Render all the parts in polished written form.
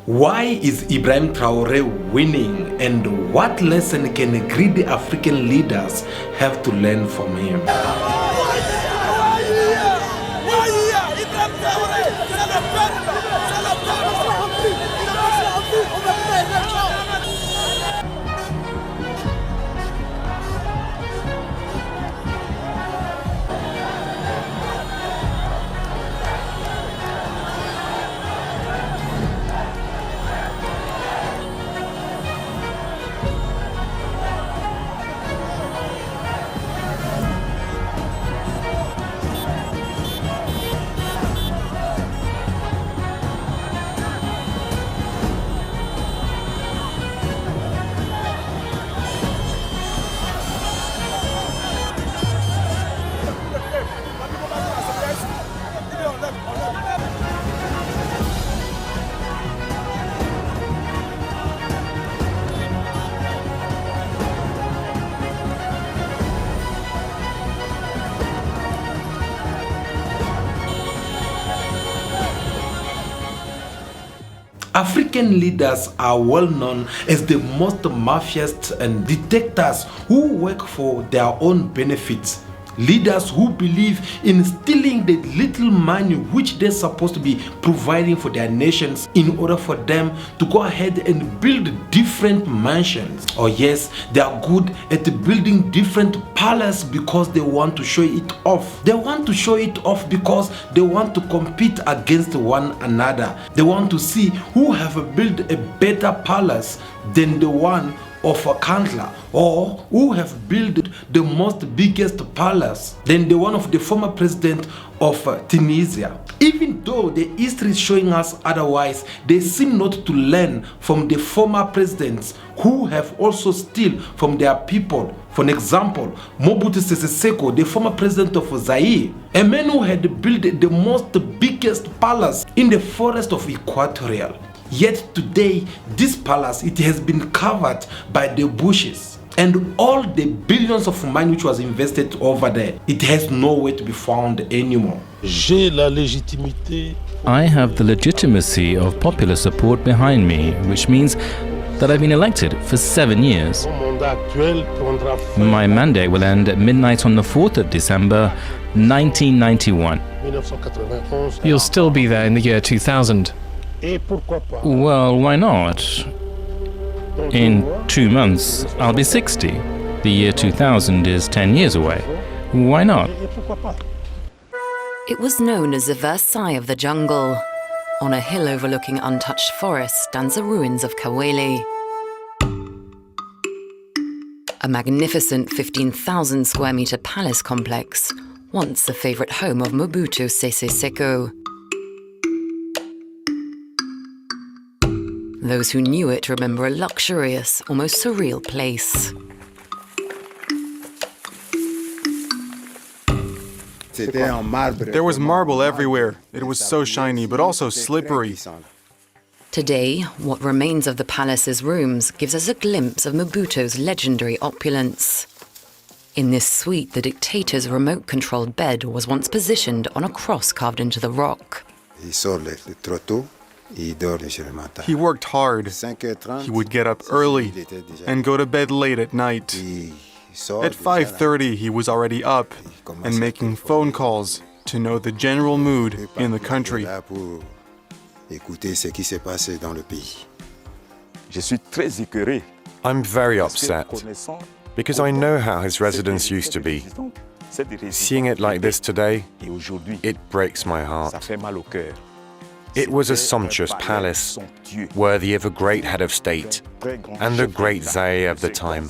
Why is Ibrahim Traoré winning, and what lesson can greedy African leaders have to learn from him? African leaders are well known as the most mafias and dictators who work for their own benefits. Leaders who believe in stealing the little money which they're supposed to be providing for their nations in order for them to go ahead and build different mansions. Or yes, they are good at building different palaces because they want to show it off. They want to show it off because they want to compete against one another. They want to see who have built a better palace than the one of a Kandla, or who have built the most biggest palace than the one of the former president of Tunisia. Even though the history is showing us otherwise, they seem not to learn from the former presidents who have also stolen from their people. For an example, Mobutu Sese Seko, the former president of Zaire, a man who had built the most biggest palace in the forest of Equatorial. Yet today, this palace, it has been covered by the bushes, and all the billions of money which was invested over there, it has nowhere to be found anymore. I have the legitimacy of popular support behind me, which means that I've been elected for 7 years. My mandate will end at midnight on the 4th of December, 1991. You'll still be there in the year 2000. Well, why not? In 2 months, I'll be 60. The year 2000 is 10 years away. Why not? It was known as the Versailles of the jungle. On a hill overlooking untouched forest stands the ruins of Kawele. A magnificent 15,000 square meter palace complex, once the favorite home of Mobutu Sese Seko. Those who knew it remember a luxurious, almost surreal place. There was marble everywhere. It was so shiny, but also slippery. Today, what remains of the palace's rooms gives us a glimpse of Mobutu's legendary opulence. In this suite, the dictator's remote-controlled bed was once positioned on a cross carved into the rock. He worked hard. He would get up early and go to bed late at night. At 5:30, he was already up and making phone calls to know the general mood in the country. I'm very upset because I know how his residence used to be. Seeing it like this today, it breaks my heart. It was a sumptuous palace, worthy of a great head of state and the great Zaire of the time.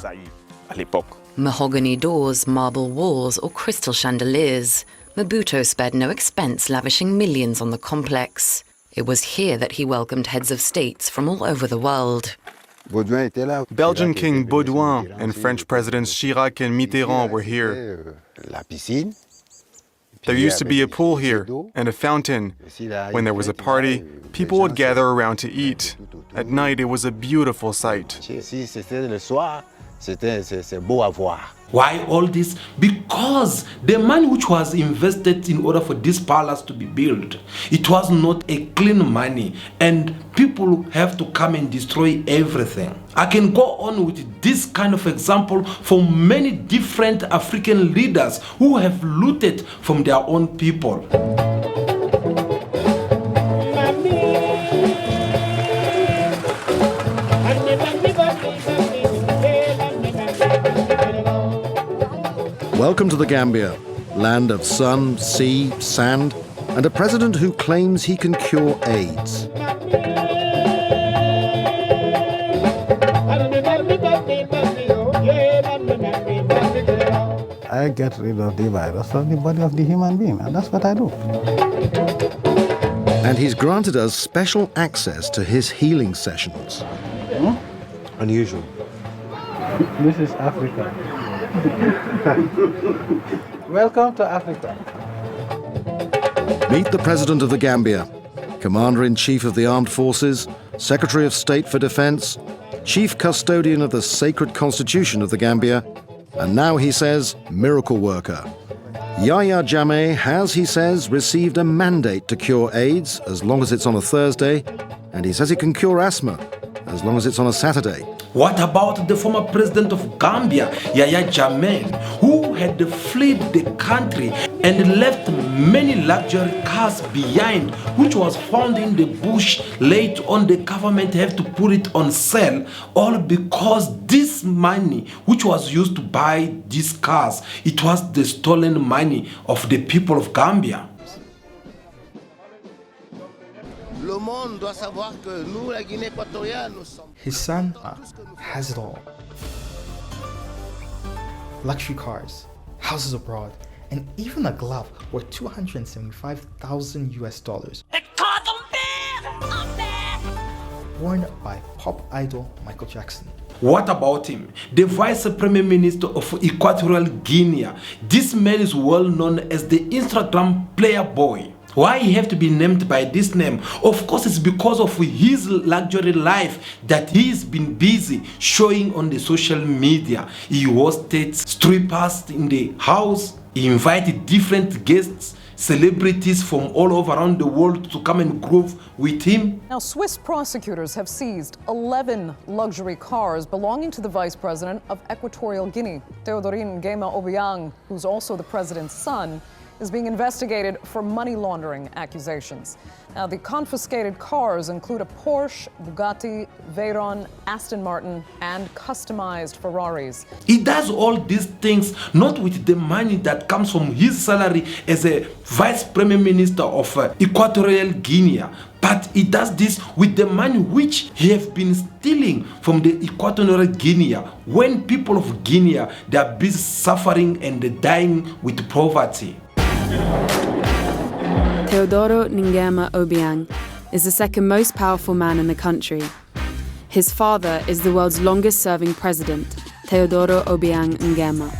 Mahogany doors, marble walls, or crystal chandeliers, Mobutu spared no expense lavishing millions on the complex. It was here that he welcomed heads of states from all over the world. Belgian King Baudouin and French Presidents Chirac and Mitterrand were here. There used to be a pool here and a fountain. When there was a party, people would gather around to eat. At night, it was a beautiful sight. C'est beau à voir. Why all this? Because the money which was invested in order for this palace to be built, it was not a clean money, and people have to come and destroy everything. I can go on with this kind of example for many different African leaders who have looted from their own people. Welcome to the Gambia, land of sun, sea, sand, and a president who claims he can cure AIDS. I get rid of the virus from the body of the human being, and that's what I do. And he's granted us special access to his healing sessions. Unusual. This is Africa. Welcome to Africa. Meet the President of the Gambia, Commander-in-Chief of the Armed Forces, Secretary of State for Defense, Chief Custodian of the Sacred Constitution of the Gambia, and now he says, miracle worker. Yahya Jammeh has, he says, received a mandate to cure AIDS as long as it's on a Thursday, and he says he can cure asthma as long as it's on a Saturday. What about the former president of Gambia, Yahya Jammeh, who had fled the country and left many luxury cars behind, which was found in the bush? Later on, the government have to put it on sale, all because this money, which was used to buy these cars, it was the stolen money of the people of Gambia. His son has it all. Luxury cars, houses abroad, and even a glove worth $275,000 US. Worn by pop idol Michael Jackson. What about him? The Vice Premier Minister of Equatorial Guinea. This man is well known as the Instagram player boy. Why he have to be named by this name? Of course, it's because of his luxury life that he's been busy showing on the social media. He hosted strippers in the house. He invited different guests, celebrities from all over around the world to come and groove with him. Now, Swiss prosecutors have seized 11 luxury cars belonging to the vice president of Equatorial Guinea. Traore Nguema Obiang, who's also the president's son, is being investigated for money laundering accusations. Now, the confiscated cars include a Porsche, Bugatti, Veyron, Aston Martin, and customized Ferraris. He does all these things not with the money that comes from his salary as a vice premier minister of Equatorial Guinea, but he does this with the money which he has been stealing from the Equatorial Guinea when people of Guinea, they are busy suffering and dying with poverty. Traore Nguema Obiang is the second most powerful man in the country. His father is the world's longest-serving president, Traore Obiang Nguema.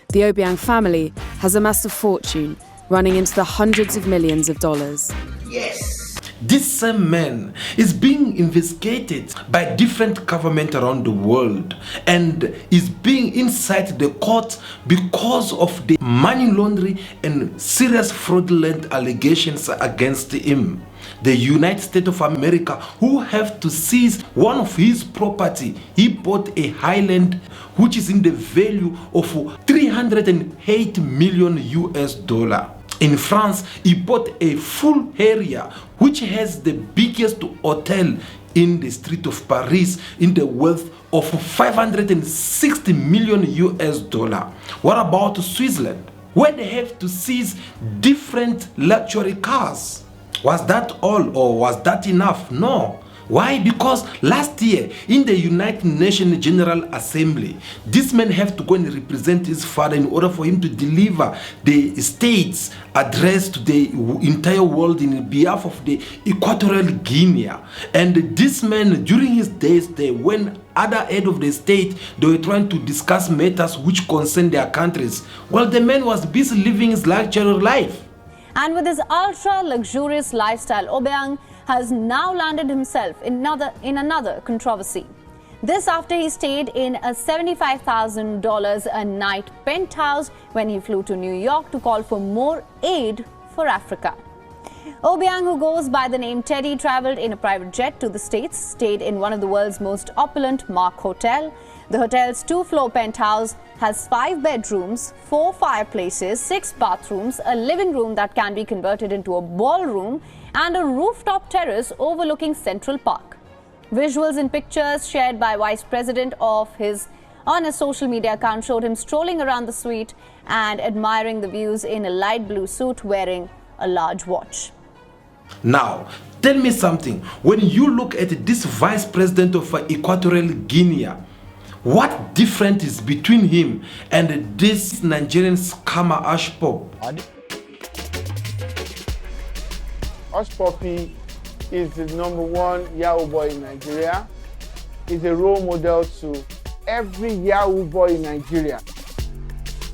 The Obiang family has amassed a fortune running into the hundreds of millions of dollars. Yes! This same man is being investigated by different governments around the world and is being inside the court because of the money laundering and serious fraudulent allegations against him. The United States of America, who have to seize one of his property, he bought a highland which is in the value of 308 million US dollars. In France, he bought a full area which has the biggest hotel in the street of Paris in the worth of 560 million US dollars. What about Switzerland, where they have to seize different luxury cars? Was that all or was that enough? No. Why? Because last year in the United Nations General Assembly, this man have to go and represent his father in order for him to deliver the state's address to the entire world in behalf of the Equatorial Guinea. And this man, during his days there, when other head of the state, they were trying to discuss matters which concern their countries, well, the man was busy living his luxury life. And with his ultra-luxurious lifestyle, Obiang has now landed himself in another controversy. This after he stayed in a $75,000 a night penthouse when he flew to New York to call for more aid for Africa. Obiang, who goes by the name Teddy, traveled in a private jet to the States, stayed in one of the world's most opulent Mark Hotel. The hotel's 2-floor penthouse has 5 bedrooms, 4 fireplaces, 6 bathrooms, a living room that can be converted into a ballroom, and a rooftop terrace overlooking Central Park. Visuals and pictures shared by Vice President on his social media account showed him strolling around the suite and admiring the views in a light blue suit wearing a large watch. Now, tell me something. When you look at this Vice President of Equatorial Guinea, what difference is between him and this Nigerian scammer Hush Pop? Hush Puppy is the #1 Yahoo boy in Nigeria. He's a role model to every Yahoo boy in Nigeria.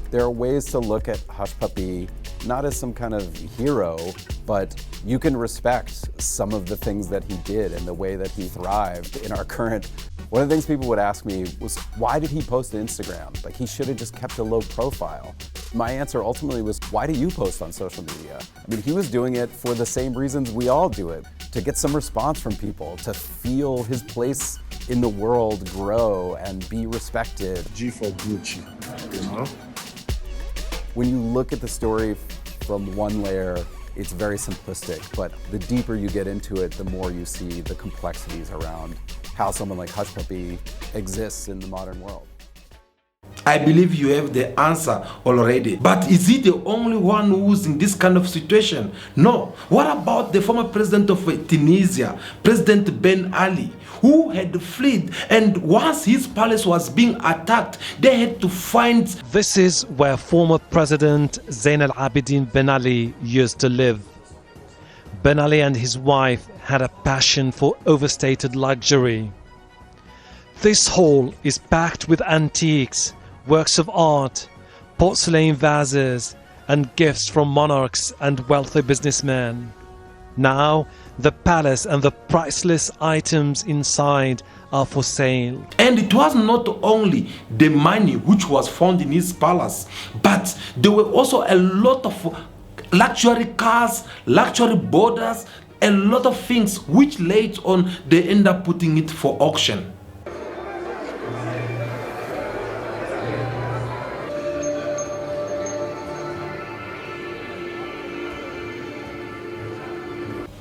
There are ways to look at Hush Puppy not as some kind of hero, but you can respect some of the things that he did and the way that he thrived in our current. One of the things people would ask me was, why did he post to Instagram? Like, he should have just kept a low profile. My answer ultimately was, why do you post on social media? I mean, he was doing it for the same reasons we all do it, to get some response from people, to feel his place in the world grow and be respected. G for Gucci, you know? When you look at the story from one layer, it's very simplistic, but the deeper you get into it, the more you see the complexities around how someone like Hush Puppy exists in the modern world. I believe you have the answer already. But is he the only one who's in this kind of situation? No. What about the former president of Tunisia, President Ben Ali, who had fled, and once his palace was being attacked, they had to find... This is where former President Zain al-Abidin Ben Ali used to live. Ben Ali and his wife had a passion for overstated luxury. This hall is packed with antiques, works of art, porcelain vases, and gifts from monarchs and wealthy businessmen. Now, the palace and the priceless items inside are for sale. And it was not only the money which was found in his palace, but there were also a lot of luxury cars, luxury borders, a lot of things which later on they end up putting it for auction.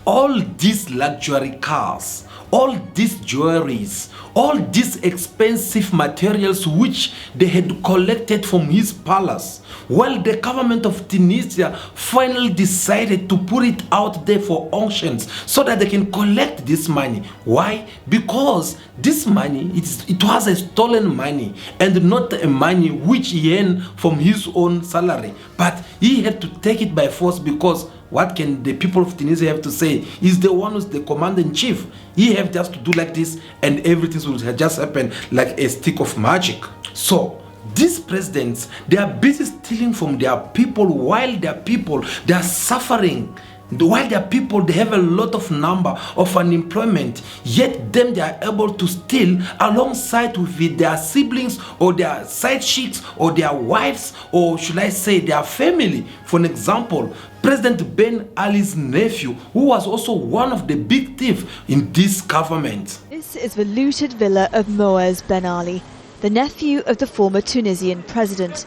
All these luxury cars, all these jewelries, all these expensive materials which they had collected from his palace, well, the government of Tunisia finally decided to put it out there for auctions so that they can collect this money. Why? Because this money, it was a stolen money and not a money which he earned from his own salary. But he had to take it by force because what can the people of Tunisia have to say? He's the one who's the commander-in-chief. He have just to do like this and everything will just happen like a stick of magic. So, these presidents, they are busy stealing from their people while their people, they are suffering. While their people, they have a lot of number of unemployment, yet them they are able to steal alongside with their siblings or their side chicks or their wives, or should I say their family. For an example, President Ben Ali's nephew, who was also one of the big thieves in this government. This is the looted villa of Moaz Ben Ali, the nephew of the former Tunisian president.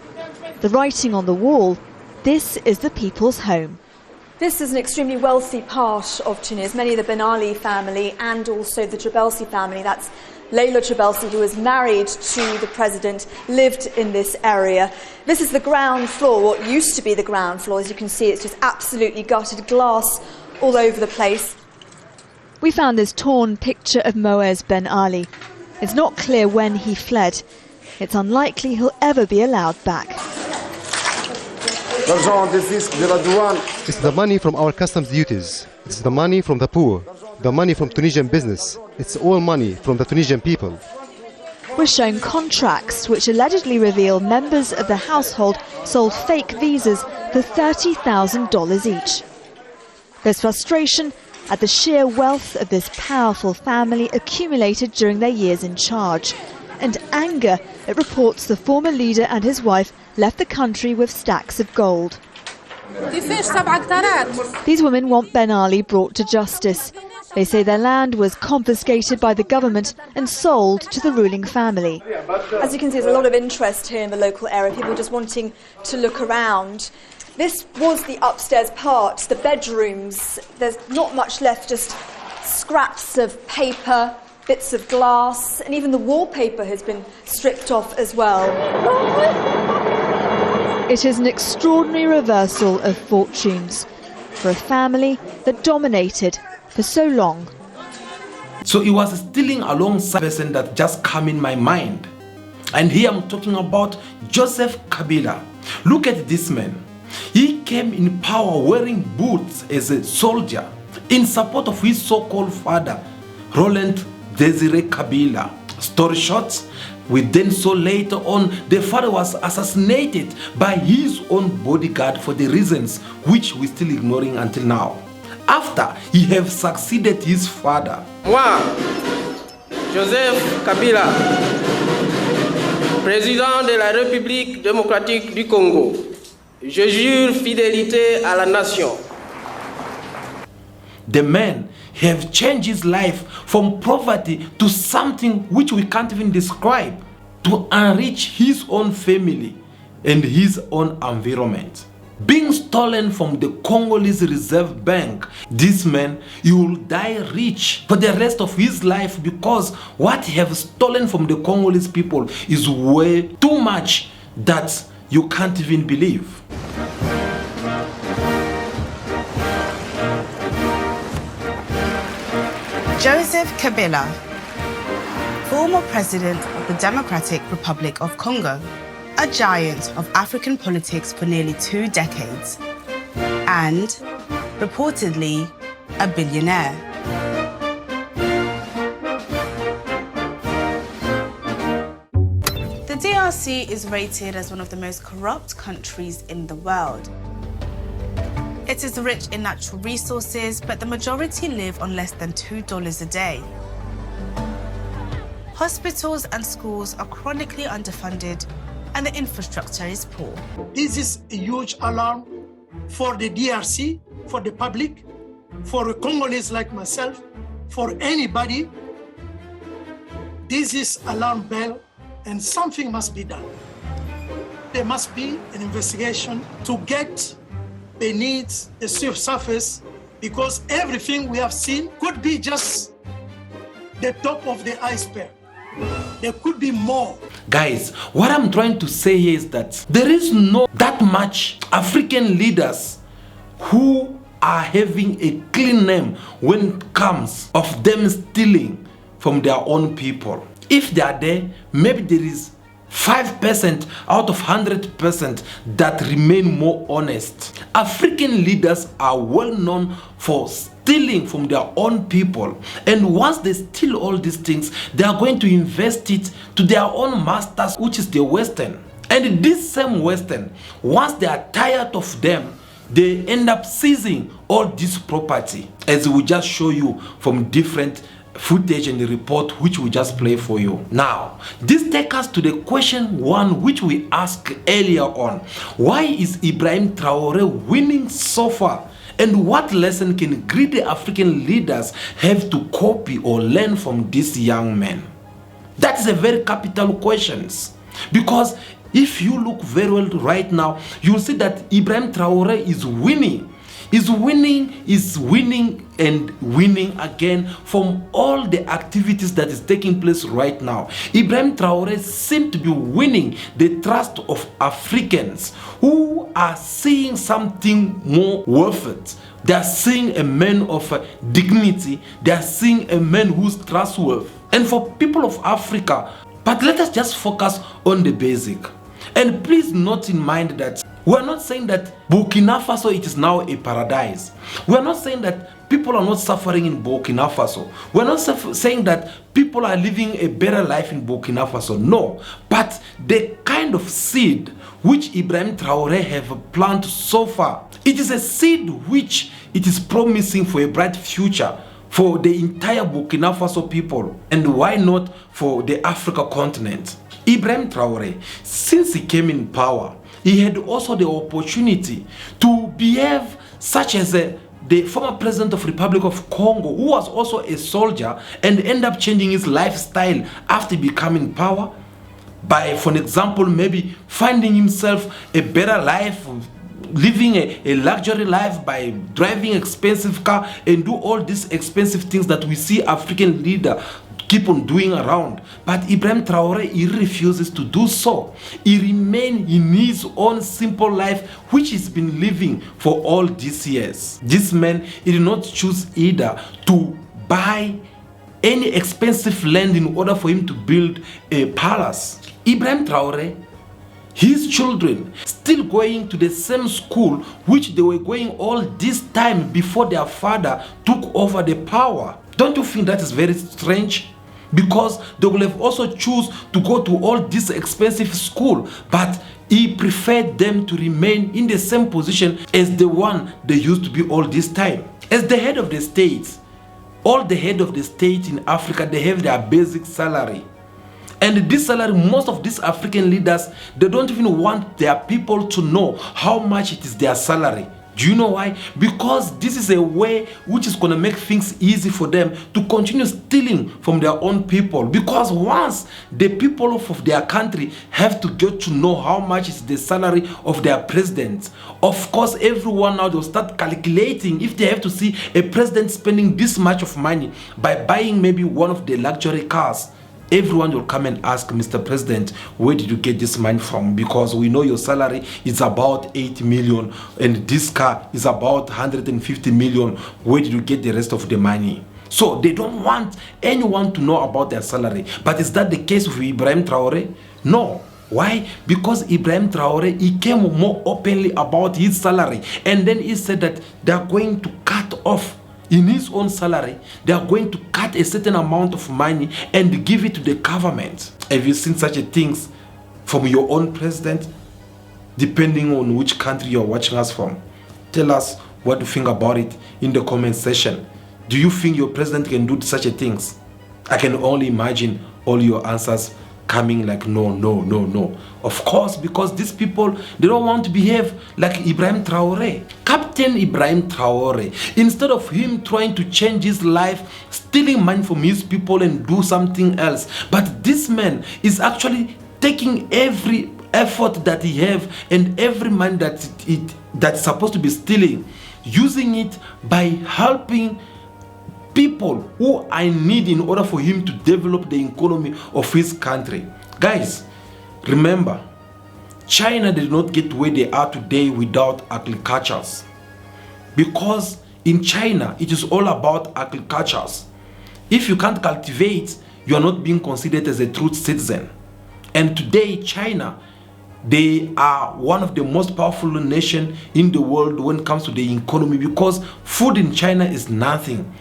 The writing on the wall, this is the people's home. This is an extremely wealthy part of Tunis. Many of the Ben Ali family and also the Trabelsi family, that's Leila Trabelsi, who was married to the president, lived in this area. This is the ground floor, what used to be the ground floor. As you can see, it's just absolutely gutted, glass all over the place. We found this torn picture of Moaz Ben Ali. It's not clear when he fled. It's unlikely he'll ever be allowed back. It's the money from our customs duties. It's the money from the poor, the money from Tunisian business. It's all money from the Tunisian people. We're shown contracts which allegedly reveal members of the household sold fake visas for $30,000 each. There's frustration at the sheer wealth of this powerful family accumulated during their years in charge, and anger at reports the former leader and his wife left the country with stacks of gold. These women want Ben Ali brought to justice. They say their land was confiscated by the government and sold to the ruling family. As you can see, there's a lot of interest here in the local area, people just wanting to look around. This was the upstairs part, the bedrooms. There's not much left, just scraps of paper, bits of glass, and even the wallpaper has been stripped off as well. It is an extraordinary reversal of fortunes for a family that dominated for so long. So it was stealing alongside person that just come in my mind. And here I'm talking about Joseph Kabila. Look at this man. He came in power wearing boots as a soldier in support of his so-called father, Roland Desire Kabila. Story short, we then saw later on the father was assassinated by his own bodyguard for the reasons which we're still ignoring until now. After he have succeeded his father. Moi, Joseph Kabila, président de la République démocratique du Congo, je jure fidélité à la nation. The man have changed his life from poverty to something which we can't even describe, to enrich his own family and his own environment. Being stolen from the Congolese Reserve Bank, this man, he will die rich for the rest of his life because what he have stolen from the Congolese people is way too much that you can't even believe. Joseph Kabila, former president of the Democratic Republic of Congo, a giant of African politics for nearly 2 decades, and reportedly a billionaire. The DRC is rated as one of the most corrupt countries in the world. It is rich in natural resources, but the majority live on less than $2 a day. Hospitals and schools are chronically underfunded, and the infrastructure is poor. This is a huge alarm for the DRC, for the public, for Congolese like myself, for anybody. This is alarm bell, and something must be done. There must be an investigation to get beneath the surface, because everything we have seen could be just the top of the iceberg. There could be more. Guys, what I'm trying to say here is that there is not that much African leaders who are having a clean name when it comes of them stealing from their own people. If they are there, maybe there is 5% out of 100% that remain more honest. African leaders are well known for stealing from their own people, and once they steal all these things, they are going to invest it to their own masters, which is the Western. And this same Western, once they are tired of them, they end up seizing all this property, as we just show you from different footage and the report which we just play for you. Now, this takes us to the question 1 which we asked earlier on. Why is Ibrahim Traoré winning so far? And what lesson can greedy African leaders have to copy or learn from this young man? That is a very capital question, because if you look very well right now, you'll see that Ibrahim Traoré is winning. Is winning and winning again from all the activities that is taking place right now. Ibrahim Traoré seems to be winning the trust of Africans who are seeing something more worth it. They are seeing a man of dignity. They are seeing a man who's trustworthy. And for people of Africa, but let us just focus on the basic. And please note in mind that we're not saying that Burkina Faso it is now a paradise. We're not saying that people are not suffering in Burkina Faso. We're not saying that people are living a better life in Burkina Faso. No, but the kind of seed which Ibrahim Traoré have planted so far, it is a seed which it is promising for a bright future for the entire Burkina Faso people, and why not for the Africa continent. Ibrahim Traoré, since he came in power, he had also the opportunity to behave such as the former president of Republic of Congo, who was also a soldier and ended up changing his lifestyle after becoming power by, for example, maybe finding himself a better life, living a luxury life by driving expensive car and do all these expensive things that we see African leader keep on doing around. But Ibrahim Traoré, he refuses to do so. He remains in his own simple life, which he's been living for all these years. This man, he did not choose either to buy any expensive land in order for him to build a palace. Ibrahim Traoré, his children still going to the same school which they were going all this time before their father took over the power. Don't you think that is very strange? Because they will have also choose to go to all this expensive school, but he preferred them to remain in the same position as the one they used to be all this time. As the head of the state, all the head of the state in Africa, they have their basic salary. And this salary, most of these African leaders, they don't even want their people to know how much it is their salary. Do you know why? Because this is a way which is going to make things easy for them to continue stealing from their own people. Because once the people of their country have to get to know how much is the salary of their president, of course everyone now will start calculating if they have to see a president spending this much of money by buying maybe one of the luxury cars. Everyone will come and ask, Mr. President, where did you get this money from? Because we know your salary is about 8 million and this car is about 150 million. Where did you get the rest of the money? So they don't want anyone to know about their salary. But is that the case with Ibrahim Traoré? No. Why? Because Ibrahim Traoré, he came more openly about his salary. And then he said that they are going to cut off in his own salary, they are going to cut a certain amount of money and give it to the government. Have you seen such a things from your own president? Depending on which country you're watching us from. Tell us what you think about it in the comment section. Do you think your president can do such a things? I can only imagine all your answers coming like no, no, no, no. Of course, because these people, they don't want to behave like Ibrahim Traoré. Captain Ibrahim Traoré, instead of him trying to change his life, stealing money from his people and do something else, but this man is actually taking every effort that he have and every money that's supposed to be stealing, using it by helping people who are in need in order for him to develop the economy of his country. Guys, remember, China did not get where they are today without agricultures. Because in China, it is all about agricultures. If you can't cultivate, you are not being considered as a true citizen. And today, China, they are one of the most powerful nations in the world when it comes to the economy, because food in China is nothing.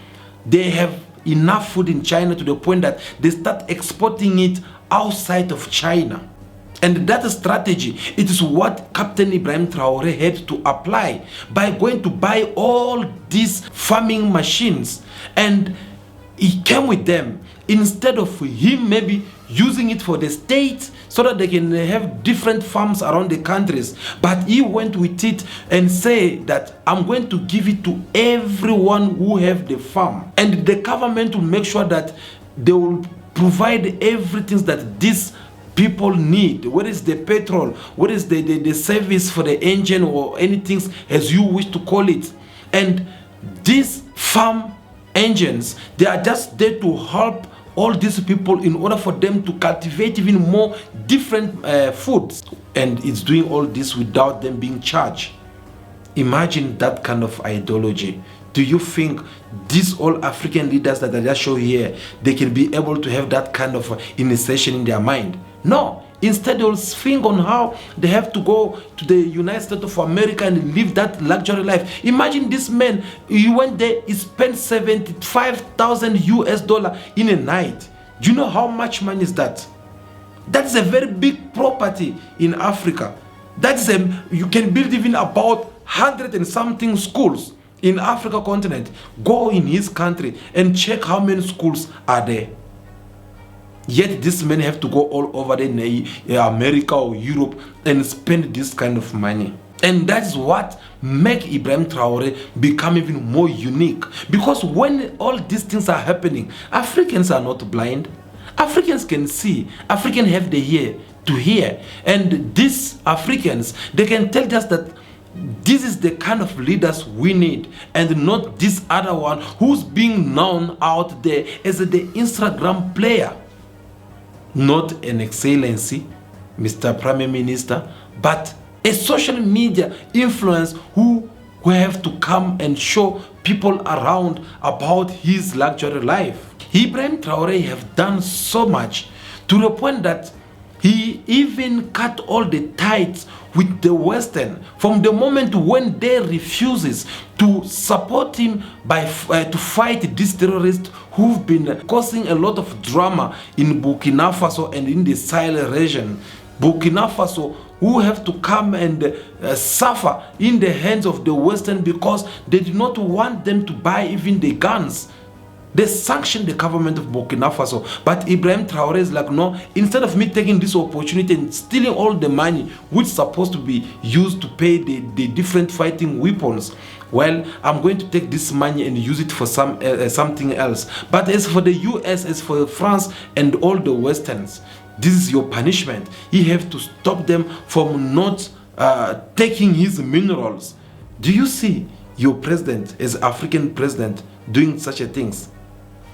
They have enough food in China to the point that they start exporting it outside of China. And that strategy, it is what Captain Ibrahim Traoré had to apply by going to buy all these farming machines. And he came with them instead of him maybe using it for the state so that they can have different farms around the countries. But he went with it and said that I'm going to give it to everyone who have the farm. And the government will make sure that they will provide everything that these people need. What is the petrol? What is the service for the engine or anything as you wish to call it? And these farm engines, they are just there to help all these people in order for them to cultivate even more different foods. And it's doing all this without them being charged. Imagine that kind of ideology. Do you think these all African leaders that I just show here, they can be able to have that kind of initiation in their mind? No. Instead, they'll think on how they have to go to the United States of America and live that luxury life. Imagine this man, he went there, he spent $75,000 US in a night. Do you know how much money is that? That's a very big property in Africa. You can build even about 100 and something schools in Africa continent. Go in his country and check how many schools are there. Yet these men have to go all over America or Europe and spend this kind of money. And that's what make Ibrahim Traoré become even more unique. Because when all these things are happening, Africans are not blind. Africans can see. Africans have the ear to hear. And these Africans, they can tell us that this is the kind of leaders we need, and not this other one who's being known out there as the Instagram player. Not an excellency, Mr. Prime Minister, but a social media influence who have to come and show people around about his luxury life. Ibrahim Traoré have done so much to the point that he even cut all the ties with the Western from the moment when they refuses to support him to fight these terrorists who've been causing a lot of drama in Burkina Faso and in the Sahel region. Burkina Faso who have to come and suffer in the hands of the Western because they did not want them to buy even the guns. They sanctioned the government of Burkina Faso. But Ibrahim Traoré is like, no, instead of me taking this opportunity and stealing all the money which is supposed to be used to pay the different fighting weapons, well, I'm going to take this money and use it for something else. But as for the US, as for France and all the Westerns, this is your punishment. You have to stop them from not taking his minerals. Do you see your president as African president doing such a things?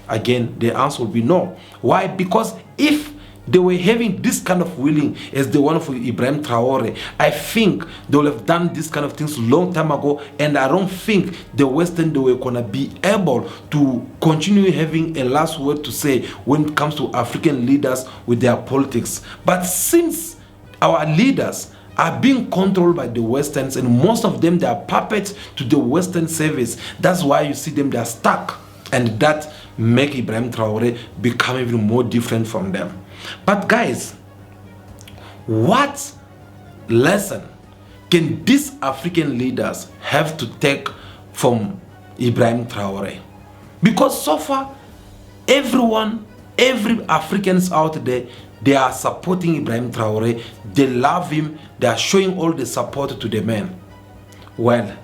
Again, the answer will be no. Why? Because if they were having this kind of willing as the one for Ibrahim Traoré, I think they would have done this kind of things long time ago, and I don't think the Western they were gonna be able to continue having a last word to say when it comes to African leaders with their politics. But since our leaders are being controlled by the Westerns, and most of them they are puppets to the Western service, that's why you see them, they are stuck, and that make Ibrahim Traoré become even more different from them. But guys, what lesson can these African leaders have to take from Ibrahim Traoré? Because so far, every Africans out there, they are supporting Ibrahim Traoré, they love him, they are showing all the support to the man. Well,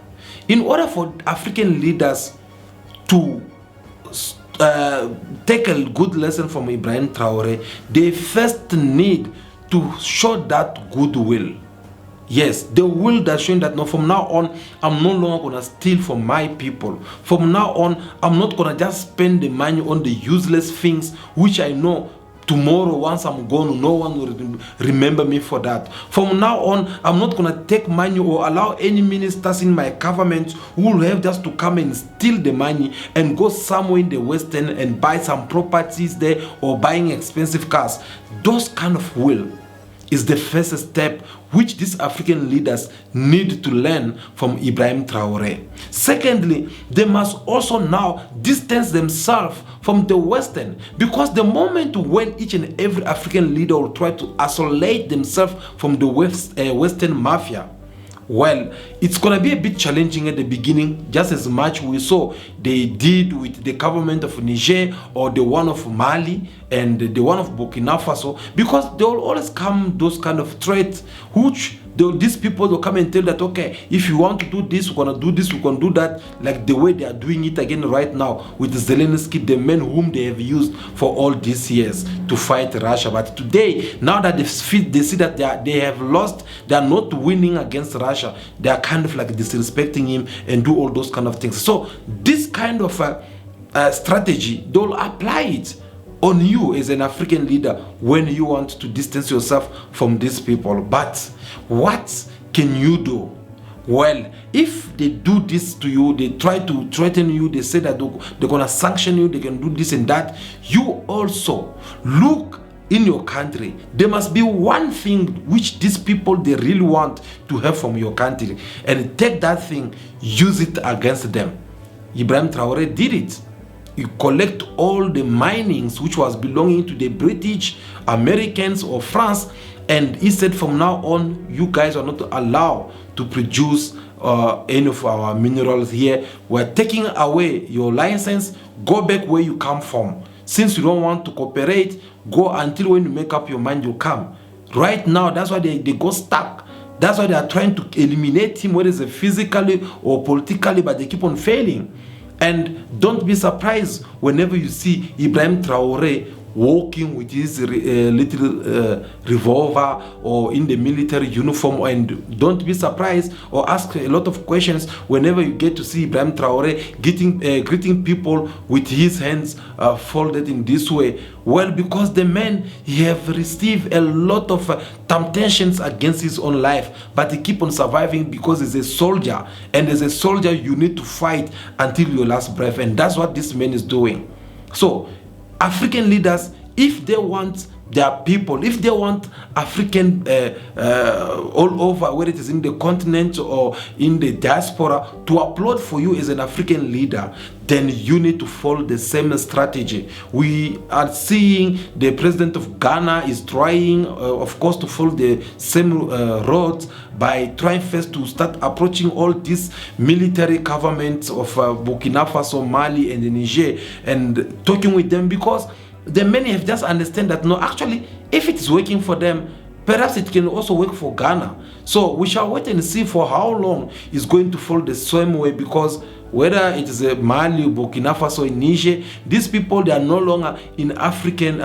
in order for African leaders to take a good lesson from Ibrahim Traoré, they first need to show that goodwill. Yes, the will that's showing that no, from now on, I'm no longer gonna steal from my people. From now on, I'm not gonna just spend the money on the useless things which I know tomorrow, once I'm gone, no one will remember me for that. From now on, I'm not gonna take money or allow any ministers in my government who will have just to come and steal the money and go somewhere in the Western and buy some properties there or buying expensive cars. Those kind of will is the first step which these African leaders need to learn from Ibrahim Traoré. Secondly, they must also now distance themselves from the Western, because the moment when each and every African leader will try to isolate themselves from the Western mafia, well, it's gonna be a bit challenging at the beginning, just as much we saw they did with the government of Niger or the one of Mali and the one of Burkina Faso, because there will always come those kind of threats which these people will come and tell that, okay, if you want to do this, we're gonna do this, we're gonna do that, like the way they are doing it again right now with Zelensky, the men whom they have used for all these years to fight Russia. But today, now that they see that they have lost, they are not winning against Russia, they are kind of like disrespecting him and do all those kind of things. So this kind of strategy, they'll apply it on you as an African leader when you want to distance yourself from these people. But what can you do? Well, if they do this to you, they try to threaten you, they say that they're gonna sanction you, they can do this and that, you also look in your country. There must be one thing which these people they really want to have from your country, and take that thing, use it against them. Ibrahim Traoré did it. collect all the minings which was belonging to the British, Americans or France, and he said from now on you guys are not allowed to produce any of our minerals here. We're taking away your license. Go back where you come from. Since you don't want to cooperate, go until when you make up your mind you come. Right now, that's why they go stuck. That's why they are trying to eliminate him, whether it's physically or politically, but they keep on failing. And don't be surprised whenever you see Ibrahim Traoré walking with his little revolver or in the military uniform, and don't be surprised or ask a lot of questions whenever you get to see Ibrahim Traoré greeting people with his hands folded in this way. Well, because the man, he have received a lot of temptations against his own life, but he keep on surviving because he's a soldier, and as a soldier you need to fight until your last breath, and that's what this man is doing. So African leaders, if they want their people, if they want African all over, whether it is in the continent or in the diaspora, to applaud for you as an African leader, then you need to follow the same strategy. We are seeing the president of Ghana is trying, of course, to follow the same roads by trying first to start approaching all these military governments of Burkina Faso, Mali, and Niger, and talking with them, because the many have just understand that no, actually, if it is working for them, perhaps it can also work for Ghana. So we shall wait and see for how long it's going to fall the same way, because whether it is a Mali, Burkina Faso, Niger, these people, they are no longer in African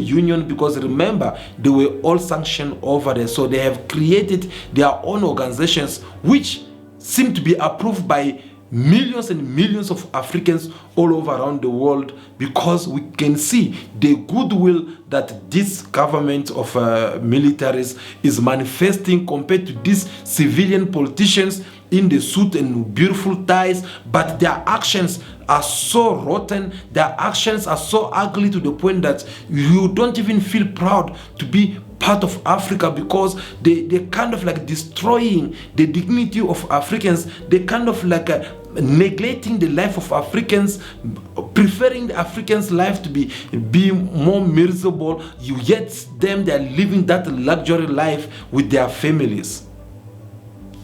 Union, because remember, they were all sanctioned over there. So they have created their own organizations which seem to be approved by millions and millions of Africans all over around the world, because we can see the goodwill that this government of militaries is manifesting compared to these civilian politicians in the suit and beautiful ties, but their actions are so rotten, their actions are so ugly to the point that you don't even feel proud to be part of Africa, because they kind of like destroying the dignity of Africans. They kind of like neglecting the life of Africans, preferring the Africans' life to be more miserable. Yet them, they are living that luxury life with their families.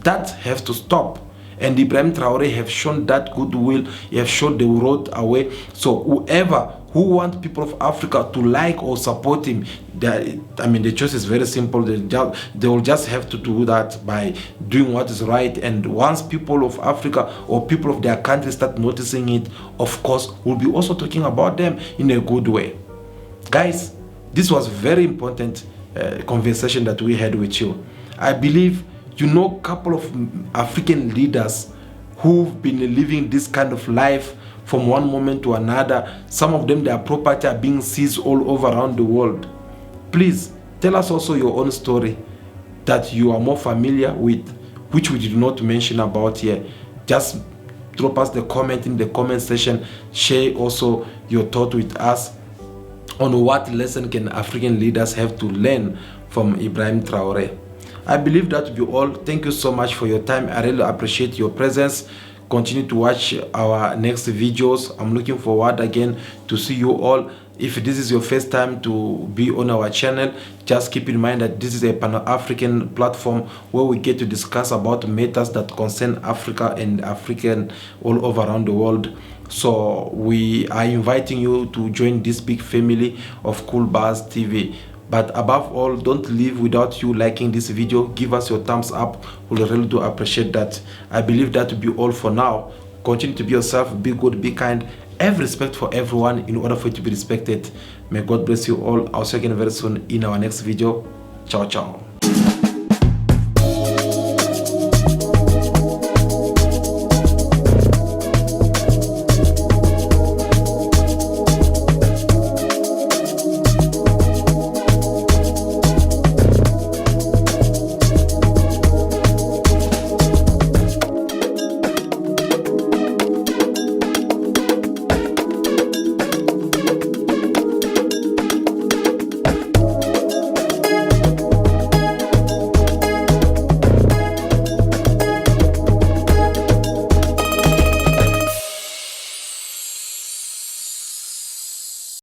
That has to stop. And Ibrahim Traoré have shown that goodwill. He have shown the road away. So whoever who want people of Africa to like or support him, the choice is very simple. They will just have to do that by doing what is right. And once people of Africa or people of their country start noticing it, of course, we'll be also talking about them in a good way. Guys, this was very important conversation that we had with you. I believe you know a couple of African leaders who've been living this kind of life from one moment to another. Some of them, their property are being seized all over around the world. Please tell us also your own story that you are more familiar with, which we did not mention about here. Just drop us the comment in the comment section. Share also your thought with us on what lesson can African leaders have to learn from Ibrahim Traoré. I believe that will be all. Thank you so much for your time. I really appreciate your presence. Continue to watch our next videos. I'm looking forward again to see you all. If this is your first time to be on our channel, just keep in mind that this is a Pan-African platform where we get to discuss about matters that concern Africa and African all over around the world. So we are inviting you to join this big family of Cool Bars TV. But above all, don't leave without you liking this video. Give us your thumbs up. We'll really do appreciate that. I believe that will be all for now. Continue to be yourself, be good, be kind, have respect for everyone in order for you to be respected. May God bless you all. I'll see you again very soon in our next video. Ciao, ciao.